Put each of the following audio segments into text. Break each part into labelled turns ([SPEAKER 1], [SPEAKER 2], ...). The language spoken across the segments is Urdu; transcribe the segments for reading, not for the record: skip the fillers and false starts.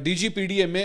[SPEAKER 1] DGPDMA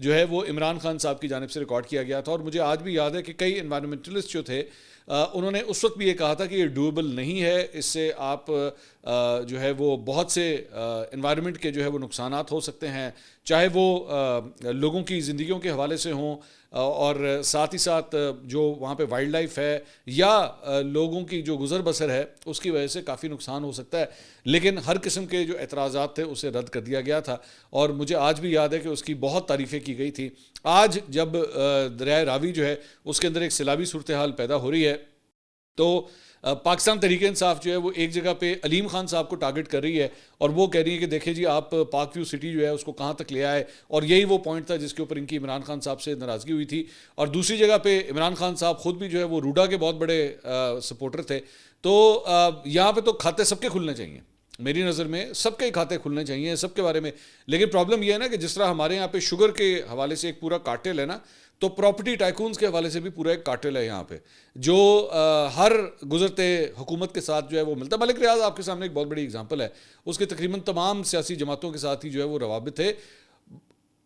[SPEAKER 1] جو ہے وہ عمران خان صاحب کی جانب سے ریکارڈ کیا گیا تھا. اور مجھے آج بھی یاد ہے کہ کئی انوائرمنٹلسٹ جو تھے انہوں نے اس وقت بھی یہ کہا تھا کہ یہ ڈویبل نہیں ہے, اس سے آپ جو ہے وہ بہت سے انوائرمنٹ کے جو ہے وہ نقصانات ہو سکتے ہیں, چاہے وہ لوگوں کی زندگیوں کے حوالے سے ہوں اور ساتھ ہی ساتھ جو وہاں پہ وائلڈ لائف ہے یا لوگوں کی جو گزر بسر ہے اس کی وجہ سے کافی نقصان ہو سکتا ہے. لیکن ہر قسم کے جو اعتراضات تھے اسے رد کر دیا گیا تھا, اور مجھے آج بھی یاد ہے کہ اس کی بہت تعریفیں کی گئی تھی. آج جب دریائے راوی جو ہے اس کے اندر ایک سیلابی صورتحال پیدا ہو رہی ہے تو پاکستان تحریک انصاف جو ہے وہ ایک جگہ پہ علیم خان صاحب کو ٹارگٹ کر رہی ہے, اور وہ کہہ رہی ہے کہ دیکھیں جی آپ پاک ویو سٹی جو ہے اس کو کہاں تک لے آئے, اور یہی وہ پوائنٹ تھا جس کے اوپر ان کی عمران خان صاحب سے ناراضگی ہوئی تھی. اور دوسری جگہ پہ عمران خان صاحب خود بھی جو ہے وہ روڈا کے بہت بڑے سپورٹر تھے. تو یہاں پہ تو کھاتے سب کے کھلنے چاہیے, میری نظر میں سب کے کھاتے کھلنے چاہیے سب کے بارے میں. لیکن پرابلم یہ ہے نا کہ جس طرح ہمارے یہاں پہ شوگر کے حوالے سے ایک پورا کارٹل ہے نا, تو پراپرٹی ٹائکونز کے حوالے سے بھی پورا ایک کارٹل ہے یہاں پہ جو ہر گزرتے حکومت کے ساتھ جو ہے وہ ملتا ہے. ملک ریاض آپ کے سامنے ایک بہت بڑی اگزامپل ہے, اس کے تقریباً تمام سیاسی جماعتوں کے ساتھ ہی جو ہے وہ روابط تھے.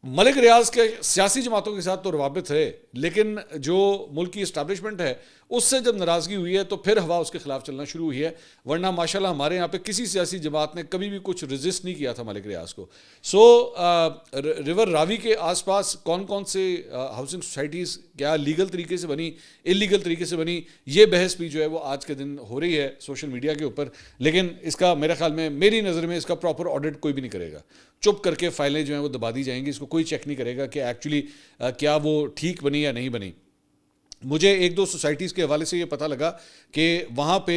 [SPEAKER 1] ملک ریاض کے سیاسی جماعتوں کے ساتھ تو روابط ہے, لیکن جو ملک کی اسٹیبلشمنٹ ہے اس سے جب ناراضگی ہوئی ہے تو پھر ہوا اس کے خلاف چلنا شروع ہوئی ہے. ورنہ ماشاءاللہ ہمارے یہاں پہ کسی سیاسی جماعت نے کبھی بھی کچھ رزسٹ نہیں کیا تھا ملک ریاض کو. ریور راوی کے آس پاس کون کون سے ہاؤسنگ سوسائٹیز کیا لیگل طریقے سے بنی, انلیگل طریقے سے بنی, یہ بحث بھی جو ہے وہ آج کے دن ہو رہی ہے سوشل میڈیا کے اوپر. لیکن اس کا میرے خیال میں, میری نظر میں, اس کا پراپر آڈٹ کوئی بھی نہیں کرے گا. چپ کر کے فائلیں جو ہیں وہ دبا دی جائیں گی, اس کو کوئی چیک نہیں کرے گا کہ ایکچولی کیا وہ ٹھیک بنی یا نہیں بنی. مجھے ایک دو سوسائٹیز کے حوالے سے یہ پتہ لگا کہ وہاں پہ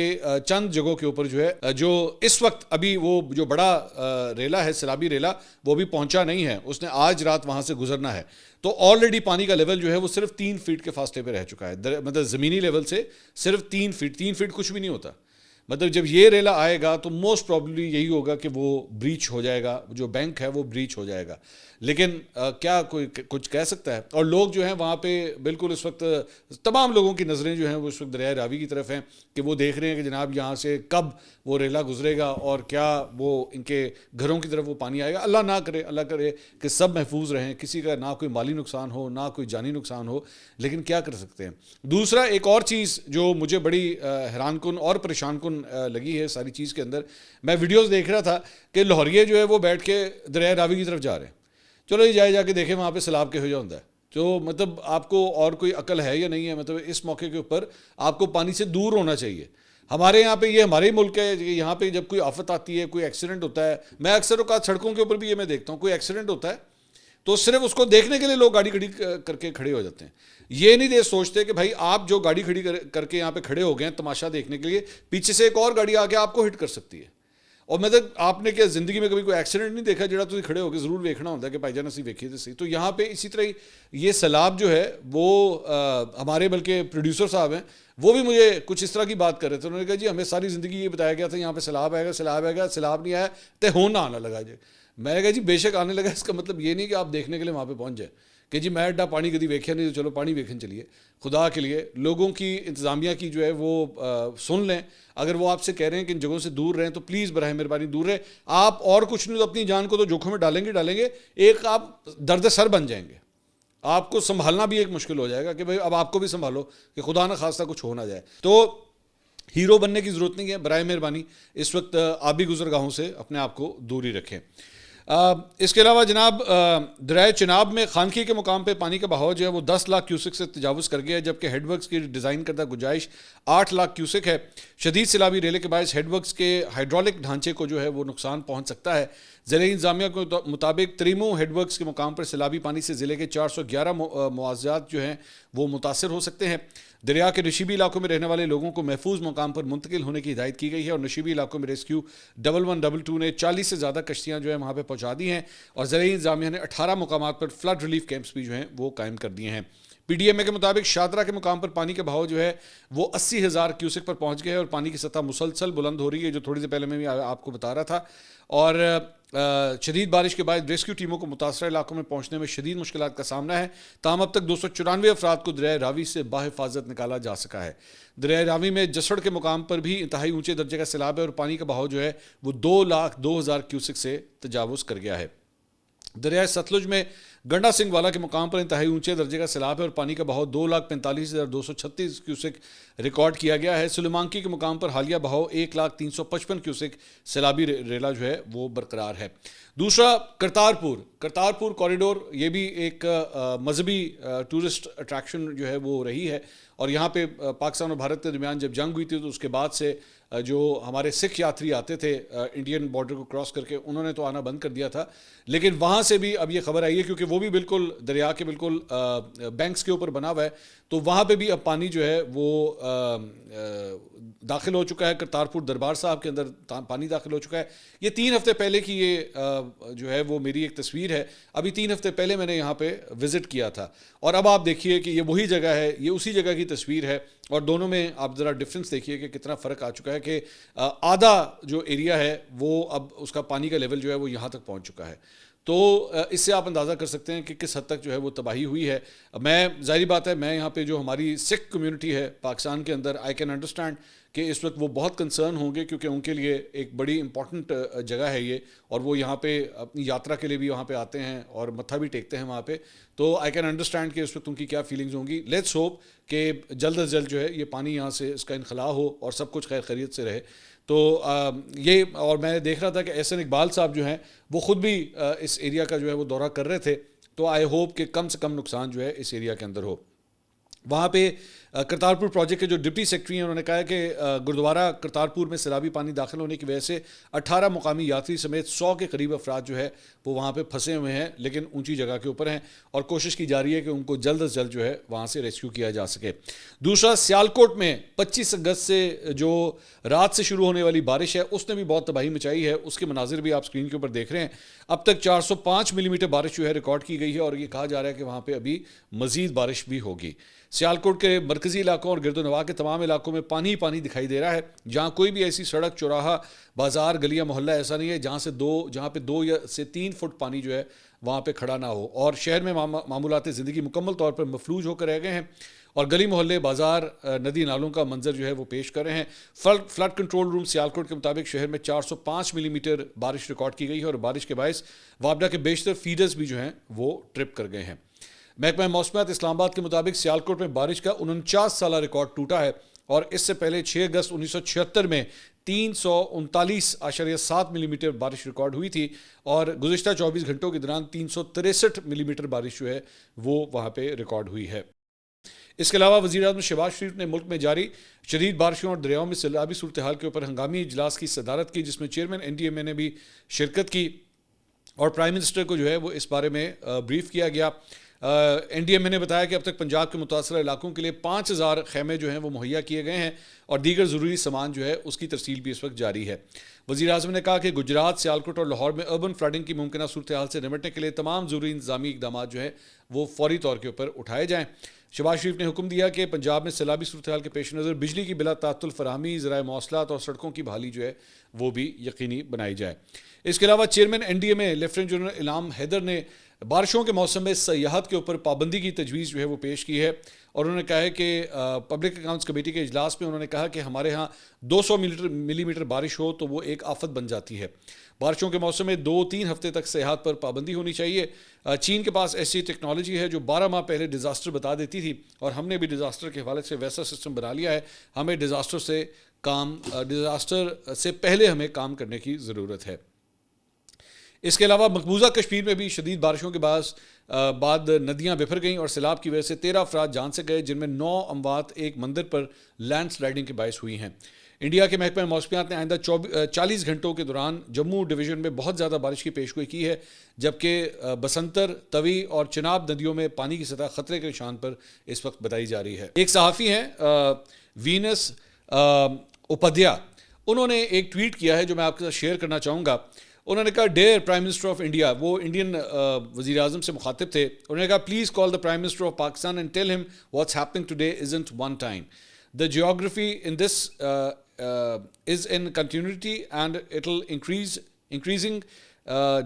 [SPEAKER 1] چند جگہوں کے اوپر جو ہے جو اس وقت ابھی وہ جو بڑا ریلا ہے سیلابی ریلا وہ ابھی پہنچا نہیں ہے, اس نے آج رات وہاں سے گزرنا ہے. تو آلریڈی پانی کا لیول جو ہے وہ صرف 3 فیٹ کے فاصلے پہ رہ چکا ہے, مطلب زمینی لیول سے صرف 3 فیٹ کچھ بھی نہیں ہوتا. مطلب جب یہ ریلا آئے گا تو موسٹ پرابلی یہی ہوگا کہ وہ بریچ ہو جائے گا, جو بینک ہے وہ بریچ ہو جائے گا. لیکن کیا کوئی کچھ کہہ سکتا ہے. اور لوگ جو ہیں وہاں پہ بالکل اس وقت تمام لوگوں کی نظریں جو ہیں وہ اس وقت دریائے راوی کی طرف ہیں کہ وہ دیکھ رہے ہیں کہ جناب یہاں سے کب وہ ریلا گزرے گا اور کیا وہ ان کے گھروں کی طرف وہ پانی آئے گا. اللہ نہ کرے, اللہ کرے کہ سب محفوظ رہیں, کسی کا نہ کوئی مالی نقصان ہو نہ کوئی جانی نقصان ہو, لیکن کیا کر سکتے ہیں. دوسرا ایک اور چیز جو مجھے بڑی حیران کن اور پریشان کن لگی ہے ساری چیز کے اندر, میں ویڈیوز دیکھ رہا تھا کہ لاہوریے جو ہے وہ بیٹھ کے دریائے راوی کی طرف جا رہے ہیں. چلو یہ جا کے دیکھیں وہاں پہ سیلاب کہو جا ہوتا ہے. تو مطلب آپ کو اور کوئی عقل ہے یا نہیں ہے, مطلب اس موقع کے اوپر آپ کو پانی سے دور ہونا چاہیے. ہمارے یہاں پہ یہ ہمارے ہی ملک ہے, یہاں پہ جب کوئی آفت آتی ہے, کوئی ایکسیڈنٹ ہوتا ہے, میں اکثر اوقات سڑکوں کے اوپر بھی یہ میں دیکھتا ہوں, کوئی ایکسیڈنٹ ہوتا ہے تو صرف اس کو دیکھنے کے لیے لوگ گاڑی کھڑی کر کے کھڑے ہو جاتے ہیں. یہ نہیں سوچتے کہ بھائی آپ جو گاڑی کھڑی کر کے یہاں پہ کھڑے ہو گئے ہیں تماشا دیکھنے کے لیے, پیچھے سے ایک اور گاڑی آ کے آپ کو ہٹ کر سکتی ہے. اور مطلب آپ نے کیا زندگی میں کبھی کوئی ایکسیڈنٹ نہیں دیکھا جڑا تھی کھڑے ہو کے ضرور دیکھنا ہوتا ہے کہ بھائی جان اسی ویکھیے تو صحیح. تو یہاں پہ اسی طرح یہ سیلاب جو ہے وہ ہمارے بلکہ پروڈیوسر صاحب ہیں وہ بھی مجھے کچھ اس طرح کی بات کر رہے تھے. انہوں نے کہا جی ہمیں ساری زندگی یہ بتایا گیا تھا یہاں پہ سیلاب آئے گا, سیلاب آئے گا, سیلاب نہیں آیا تے ہونا آنا لگا جی. میں نے کہا جی بے شک آنے لگا, اس کا مطلب یہ نہیں کہ آپ دیکھنے کے لیے وہاں پہ پہنچ جائیں کہ جی میں اڈا پانی کدی ویکھیا نہیں تو چلو پانی ویکھن چلیے. خدا کے لیے لوگوں کی انتظامیہ کی جو ہے وہ سن لیں. اگر وہ آپ سے کہہ رہے ہیں کہ ان جگہوں سے دور رہیں تو پلیز براہ مہربانی دور رہیں. آپ اور کچھ نہیں تو اپنی جان کو تو جوکھوں میں ڈالیں گے, ایک آپ درد سر بن جائیں گے. آپ کو سنبھالنا بھی ایک مشکل ہو جائے گا کہ بھائی اب آپ کو بھی سنبھالو کہ خدا نہ خواستہ کچھ ہو نہ جائے. تو ہیرو بننے کی ضرورت نہیں ہے, برائے مہربانی اس وقت آبی گزرگاہوں سے اپنے آپ کو دور ہی رکھیں. اس کے علاوہ جناب دریائے چناب میں خانقی کے مقام پہ پانی کا بہاؤ جو ہے وہ 10 لاکھ کیوسک سے تجاوز کر گیا ہے, جبکہ ہیڈ ورکس کی ڈیزائن کردہ گنجائش 8 لاکھ کیوسک ہے. شدید سیلابی ریلے کے باعث ہیڈ ورکس کے ہائیڈرولک ڈھانچے کو جو ہے وہ نقصان پہنچ سکتا ہے. ضلعی انتظامیہ کے مطابق تریمو ہیڈ ورکس کے مقام پر سیلابی پانی سے ضلع کے 411 مواضعات جو ہیں وہ متاثر ہو سکتے ہیں. دریا کے نشیبی علاقوں میں رہنے والے لوگوں کو محفوظ مقام پر منتقل ہونے کی ہدایت کی گئی ہے, اور نشیبی علاقوں میں ریسکیو 1122 نے 40 سے زیادہ کشتیاں جو ہیں وہاں پہ پہنچا دی ہیں, اور زرعی انتظامیہ نے 18 مقامات پر فلڈ ریلیف کیمپس بھی جو ہیں وہ قائم کر دیے ہیں. پی ڈی ایم اے کے مطابق شادرہ کے مقام پر پانی کا بہاؤ جو ہے وہ 80,000 کیوسک پر پہنچ گیا ہے, اور پانی کی سطح مسلسل بلند ہو رہی ہے, جو تھوڑی دیر پہلے میں بھی آپ کو بتا رہا تھا. اور شدید بارش کے بعد ریسکیو ٹیموں کو متاثرہ علاقوں میں پہنچنے میں شدید مشکلات کا سامنا ہے. تاہم اب تک 294 افراد کو دریائے راوی سے بحفاظت نکالا جا سکا ہے. دریائے راوی میں جسڑ کے مقام پر بھی انتہائی اونچے درجے کا سیلاب ہے, اور پانی کا بہاؤ جو ہے وہ 2,02,000 کیوسک سے تجاوز کر گیا ہے. دریائے ستلج میں گنڈا سنگھ والا کے مقام پر انتہائی اونچے درجے کا سیلاب ہے اور پانی کا بہاؤ 2,45,236 کیوسک ریکارڈ کیا گیا ہے. سلیمانکی کے مقام پر حالیہ بہاؤ 1,355 کیوسک سیلابی ریلا جو ہے وہ برقرار ہے. دوسرا کرتارپور کوریڈور، یہ بھی ایک مذہبی ٹورسٹ اٹریکشن جو ہے وہ رہی ہے، اور یہاں پہ پاکستان اور بھارت کے درمیان جب جنگ ہوئی تھی تو اس کے بعد سے جو ہمارے سکھ یاتری آتے تھے انڈین بارڈر کو کراس کر کے، انہوں نے تو آنا بند کر دیا تھا، لیکن وہاں سے بھی اب یہ خبر آئی ہے کیونکہ وہ بھی بالکل دریا کے بالکل بینکس کے اوپر بنا ہوا ہے، تو وہاں پہ بھی اب پانی جو ہے وہ داخل ہو چکا ہے. کرتارپور دربار صاحب کے اندر پانی داخل ہو چکا ہے. یہ 3 ہفتے پہلے کی یہ جو ہے وہ میری ایک تصویر ہے. ابھی 3 ہفتے پہلے میں نے یہاں پہ وزٹ کیا تھا، اور اب آپ دیکھیے کہ یہ وہی جگہ ہے، یہ اسی جگہ کی تصویر ہے، اور دونوں میں آپ ذرا ڈفرینس دیکھیے کہ کتنا فرق آ چکا ہے کہ آدھا جو ایریا ہے وہ اب اس کا پانی کا لیول جو ہے وہ یہاں تک پہنچ چکا ہے. تو اس سے آپ اندازہ کر سکتے ہیں کہ کس حد تک جو ہے وہ تباہی ہوئی ہے. میں ظاہری بات ہے، میں یہاں پہ جو ہماری سکھ کمیونٹی ہے پاکستان کے اندر، آئی کین انڈرسٹینڈ کہ اس وقت وہ بہت کنسرن ہوں گے کیونکہ ان کے لیے ایک بڑی امپورٹنٹ جگہ ہے یہ، اور وہ یہاں پہ اپنی یاترا کے لیے بھی وہاں پہ آتے ہیں اور متھا بھی ٹیکتے ہیں وہاں پہ. تو آئی کین انڈرسٹینڈ کہ اس وقت ان کی کیا فیلنگز ہوں گی. لیٹس ہوپ کہ جلد از جلد جو ہے یہ پانی یہاں سے اس کا انخلاء ہو اور سب کچھ خیر خیریت سے رہے. تو یہ، اور میں دیکھ رہا تھا کہ احسن اقبال صاحب جو ہیں وہ خود بھی اس ایریا کا جو ہے وہ دورہ کر رہے تھے، تو آئی ہوپ کہ کم سے کم نقصان جو ہے اس ایریا کے اندر ہو. وہاں پہ کرتارپور پروجیکٹ کے جو ڈپٹی سیکرٹری ہیں انہوں نے کہا ہے کہ گردوارہ کرتارپور میں سیلابی پانی داخل ہونے کی وجہ سے 18 مقامی یاتری سمیت 100 کے قریب افراد جو ہے وہ وہاں پہ پھنسے ہوئے ہیں، لیکن اونچی جگہ کے اوپر ہیں، اور کوشش کی جا رہی ہے کہ ان کو جلد از جلد جو ہے وہاں سے ریسکیو کیا جا سکے. دوسرا، سیالکوٹ میں 25 اگست سے جو رات سے شروع ہونے والی بارش ہے اس نے بھی بہت تباہی مچائی ہے. اس کے مناظر بھی آپ اسکرین کے اوپر دیکھ رہے ہیں. اب تک 405 ملی میٹر بارش جو ہے ریکارڈ کی گئی ہے، اور یہ کہا جا رہا ہے کہ وہاں پہ ابھی مزید بارش بھی ہوگی. سیالکوٹ کے مرکزی علاقوں اور گرد و نواح کے تمام علاقوں میں پانی ہی پانی دکھائی دے رہا ہے، جہاں کوئی بھی ایسی سڑک، چوراہا، بازار، گلیاں، محلہ ایسا نہیں ہے جہاں پہ 2 یا سے 3 فٹ پانی جو ہے وہاں پہ کھڑا نہ ہو. اور شہر میں معمولات زندگی مکمل طور پر مفلوج ہو کر رہ گئے ہیں، اور گلی محلے، بازار، ندی نالوں کا منظر جو ہے وہ پیش کر رہے ہیں. فلڈ کنٹرول روم سیالکوٹ کے مطابق شہر میں 405 ملی میٹر بارش ریکارڈ کی گئی ہے، اور بارش کے باعث وابڈا کے بیشتر فیڈرز بھی جو ہیں وہ ٹرپ کر گئے ہیں. محکمہ موسمیات اسلام آباد کے مطابق سیالکوٹ میں بارش کا 49 سالہ ریکارڈ ٹوٹا ہے، اور اس سے پہلے 6 اگست 1976 میں 339.7 ملی میٹر بارش ریکارڈ ہوئی تھی، اور گزشتہ 24 گھنٹوں کے دوران 363 ملی میٹر بارش جو ہے وہ وہاں پہ ریکارڈ ہوئی ہے. اس کے علاوہ وزیر اعظم شہباز شریف نے ملک میں جاری شدید بارشوں اور دریاؤں میں سیلابی صورتحال کے اوپر ہنگامی اجلاس کی صدارت کی، جس میں چیئرمین NDMA نے بھی شرکت کی، اور پرائم منسٹر کو جو ہے وہ اس بارے میں بریف کیا گیا. NDMA نے بتایا کہ اب تک پنجاب کے متاثرہ علاقوں کے لیے 5000 خیمے جو ہیں وہ مہیا کیے گئے ہیں، اور دیگر ضروری سامان جو ہے اس کی ترسیل بھی اس وقت جاری ہے. وزیر اعظم نے کہا کہ گجرات، سیالکوٹ اور لاہور میں اربن فلڈنگ کی ممکنہ صورتحال سے نمٹنے کے لیے تمام ضروری انتظامی اقدامات جو ہیں وہ فوری طور کے اوپر اٹھائے جائیں. شہباز شریف نے حکم دیا کہ پنجاب میں سیلابی صورتحال کے پیش نظر بجلی کی بلا تعطل فراہمی، ذرائع مواصلات اور سڑکوں کی بحالی جو ہے وہ بھی یقینی بنائی جائے. اس کے علاوہ چیئرمین NDMA لیفٹیننٹ جنرل انعام حیدر نے بارشوں کے موسم میں سیاحت کے اوپر پابندی کی تجویز جو ہے وہ پیش کی ہے، اور انہوں نے کہا ہے کہ پبلک اکاؤنٹس کمیٹی کے اجلاس میں انہوں نے کہا کہ ہمارے ہاں 200 ملی میٹر بارش ہو تو وہ ایک آفت بن جاتی ہے. بارشوں کے موسم میں 2-3 ہفتے تک سیاحت پر پابندی ہونی چاہیے. چین کے پاس ایسی ٹیکنالوجی ہے جو 12 ماہ پہلے ڈیزاسٹر بتا دیتی تھی، اور ہم نے بھی ڈیزاسٹر کے حوالے سے ویسا سسٹم بنا لیا ہے. ہمیں ڈیزاسٹر سے پہلے ہمیں کام کرنے کی ضرورت ہے. اس کے علاوہ مقبوضہ کشمیر میں بھی شدید بارشوں کے بعد ندیاں بفر گئیں، اور سیلاب کی وجہ سے 13 افراد جان سے گئے، جن میں 9 اموات ایک مندر پر لینڈ سلائڈنگ کے باعث ہوئی ہیں. انڈیا کے محکمہ موسمیات نے آئندہ 40 گھنٹوں کے دوران جموں ڈویژن میں بہت زیادہ بارش کی پیشگوئی کی ہے، جبکہ بسنتر، توی اور چناب ندیوں میں پانی کی سطح خطرے کے نشان پر اس وقت بتائی جا رہی ہے. ایک صحافی ہیں وینس اپادھیا، انہوں نے ایک ٹویٹ کیا ہے جو میں آپ کے ساتھ شیئر کرنا چاہوں گا. انہوں نے کہا dear prime minister of India, وہ انڈین وزیر اعظم سے مخاطب تھے. انہوں نے کہا please call the prime minister of Pakistan and tell him what's happening today isn't one time. The geography in this is in continuity and it'll increasing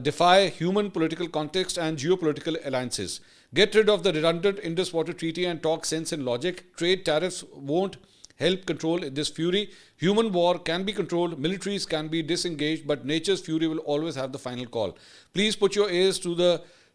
[SPEAKER 1] defy human political context and geopolitical alliances. Get rid of the redundant Indus Water Treaty and talk sense and logic. Trade tariffs won't help control this fury. Human war can be controlled, militaries can be disengaged, but nature's fury will always have the final call. Please put your ears to the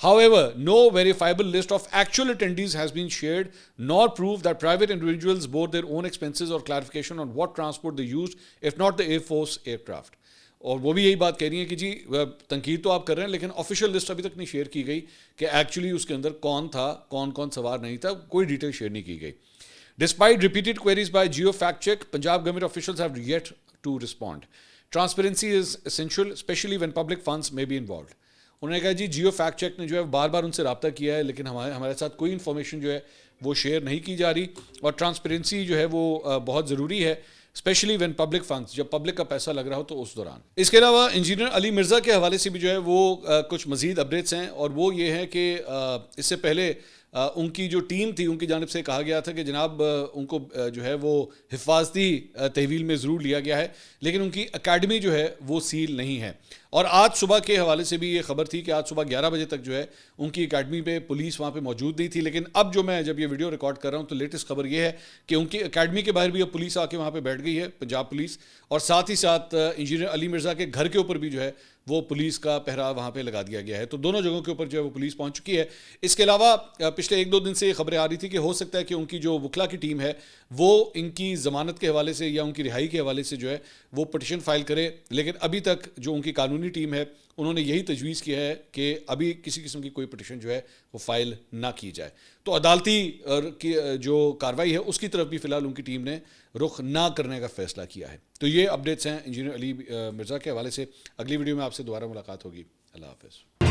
[SPEAKER 1] However, no verifiable list of actual attendees has been shared, nor proof that private individuals bore their own expenses or clarification on what transport they used, if not the Air Force aircraft. اور وہ بھی یہی بات کہہ رہی ہیں کہ جی تنقید تو آپ کر رہے ہیں لیکن آفیشیل لسٹ ابھی تک نہیں شیئر کی گئی کہ ایکچولی اس کے اندر کون تھا, کون سوار نہیں تھا, کوئی ڈیٹیل شیئر نہیں کی گئی. Despite repeated queries by Geo Fact Check, Punjab government officials have yet to respond. Transparency is essential, especially when public funds may be involved. انہوں نے کہا جی جیو فیکٹ چیک نے جو ہے بار بار ان سے رابطہ کیا ہے لیکن ہمارے ساتھ کوئی انفارمیشن جو ہے وہ شیئر نہیں کی جا رہی, اور ٹرانسپیرنسی جو ہے وہ بہت ضروری ہے, اسپیشلی وین پبلک فنڈس, جب پبلک کا پیسہ لگ رہا ہو تو اس دوران. اس کے علاوہ انجینئر علی مرزا کے حوالے سے بھی جو ہے وہ کچھ مزید اپڈیٹس ہیں, اور وہ یہ ہے کہ اس سے پہلے ان کی جو ٹیم تھی ان کی جانب سے کہا گیا تھا کہ جناب ان کو جو ہے وہ حفاظتی تحویل میں ضرور لیا گیا ہے لیکن ان کی اکیڈمی جو ہے وہ سیل نہیں ہے. اور آج صبح کے حوالے سے بھی یہ خبر تھی کہ آج صبح 11 بجے تک جو ہے ان کی اکیڈمی پہ پولیس وہاں پہ موجود نہیں تھی, لیکن اب جب یہ ویڈیو ریکارڈ کر رہا ہوں تو لیٹسٹ خبر یہ ہے کہ ان کی اکیڈمی کے باہر بھی اب پولیس آ کے وہاں پہ بیٹھ گئی ہے, پنجاب پولیس, اور ساتھ ہی ساتھ انجینئر علی مرزا کے گھر کے اوپر بھی جو ہے وہ پولیس کا پہرا وہاں پہ لگا دیا گیا ہے. تو دونوں جگہوں کے اوپر جو ہے وہ پولیس پہنچ چکی ہے. اس کے علاوہ پچھلے 1-2 دن سے یہ خبریں آ رہی تھی کہ ہو سکتا ہے کہ ان کی جو وکلا کی ٹیم ہے وہ ان کی ضمانت کے حوالے سے یا ان کی رہائی کے حوالے سے جو ہے وہ پٹیشن فائل کرے, لیکن ابھی تک جو ان کی قانونی ٹیم ہے انہوں نے یہی تجویز کیا ہے کہ ابھی کسی قسم کی کوئی پٹیشن جو ہے وہ فائل نہ کی جائے. تو عدالتی جو کارروائی ہے اس کی طرف بھی فی الحال ان کی ٹیم نے رخ نہ کرنے کا فیصلہ کیا ہے. تو یہ اپڈیٹس ہیں انجینئر علی مرزا کے حوالے سے. اگلی ویڈیو میں آپ سے دوبارہ ملاقات ہوگی. اللہ حافظ.